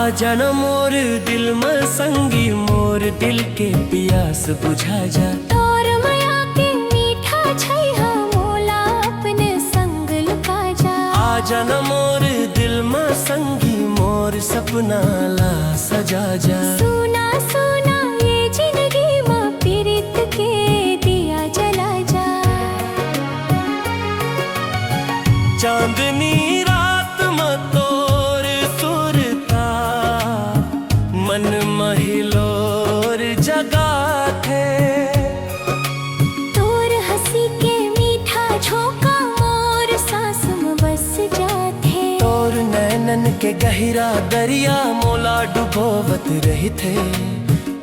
जन मोर दिल में संगी मोर दिल के प्यास बुझा जा। तोर माया के मीठा छैहा मोला अपने संग लुका जा। आ जन मोर दिल में संगी मोर सपना ला सजा जा। सुना सुना ये जिंदगी माँ पीरित के दिया जला जा। चांदनी रात में तोर सुरता मन महिलोर जगा थे। तोर हंसी के मीठा झोंका मोर सांस में बस जाथे। तोर नैनन के गहिरा दरिया मोला डुबोवत रही थे।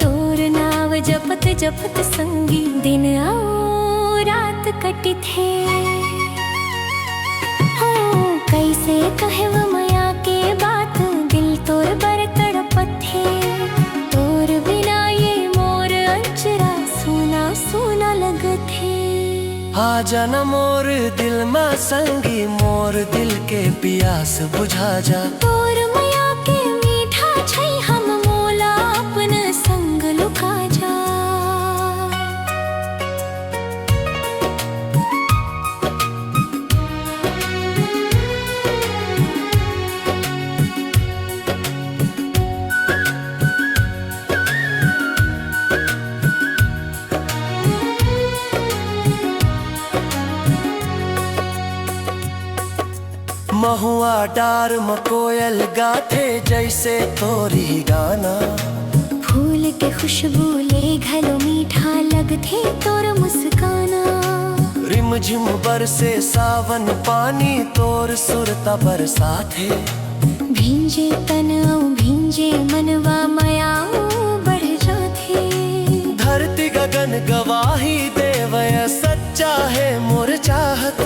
तोर नाव जपत जपत संगी दिन आओ रात कटी थे। कैसे कहव माया के बात दिल तोर बर तड़पत थे। तोर बिना ये मोर अंचरा सुना सुना लगत है। आ जाना मोर दिल में संगी मोर दिल के प्यास बुझा जा। तोर माया के मीठा छै हम मोला अपन संग लुका जा। महुआ डार में कोयल गाथे जैसे तोरी गाना। फूल के खुशबू ले घलो मीठा लगथे तोर मुस्काना। रिमझिम बरसे सावन पानी तोर सुरता बरसाथे। भींजे तन भींजे मनवा माया बढ़ जाथे। धरती गगन गवाही देवय सच्चा है मोर चाहत।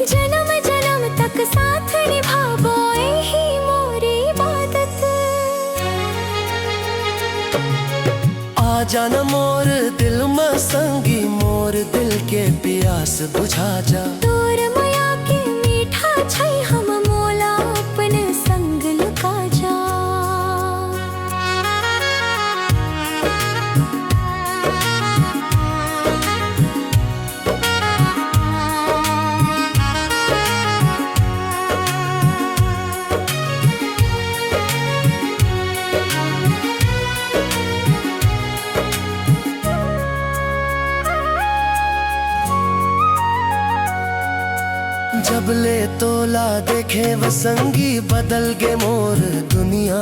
जन्म जन्म तक साथ निभाबो ही मोरी इबादत। आ जाना मोर दिल में संगी मोर दिल के प्यास बुझा जा। तोर माया के मीठा छै हम मोला अपन संग लुका जा। जब ले तोला देखे वसंगी बदल गे मोर दुनिया।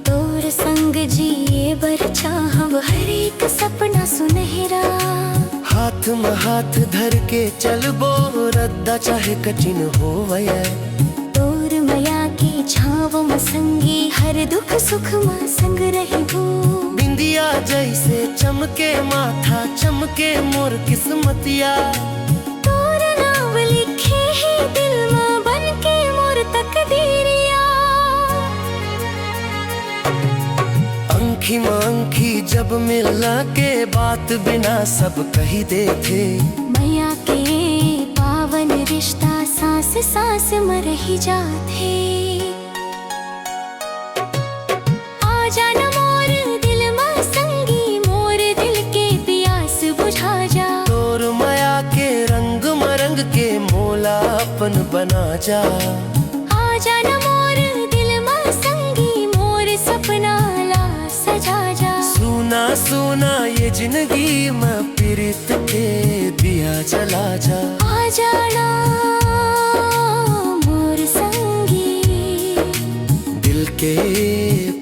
तोर संग जिए बर चाहब हर एक सपना सुनहरा। हाथ में हाथ धर के चलबो रद्दा चाहे कठिन होवय। तोर माया के छाव में संगी हर दुख सुख में संग रहिबो। बिंदिया जैसे चमके माथा चमके मोर किस्मतिया। तोर नाम लिखे ही दिल में बन के मोर तकदीरिया। अंखी में अंखी जब मिलना के बात बिना सब कही दे थे। माया के पावन रिश्ता सांस सांस में रही जाते। आ जाना मोर दिल में संगी मोर दिल के प्यास बुझा जा। तोर माया के रंग मरंग के मोला अपन बना जा। आ जाना मोर दिल में संगी मोर सपना ला सजा जा। सुना सुना ये जिंदगी में पीरित के दिया जला जा। आ जाना मोर संगी दिल के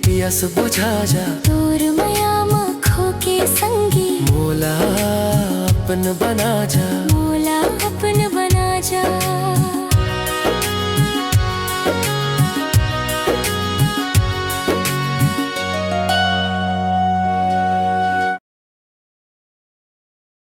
प्यास बुझा जा। तोर माया में खो के संगी मोला अपन बना जा। मोला अपन बना जा।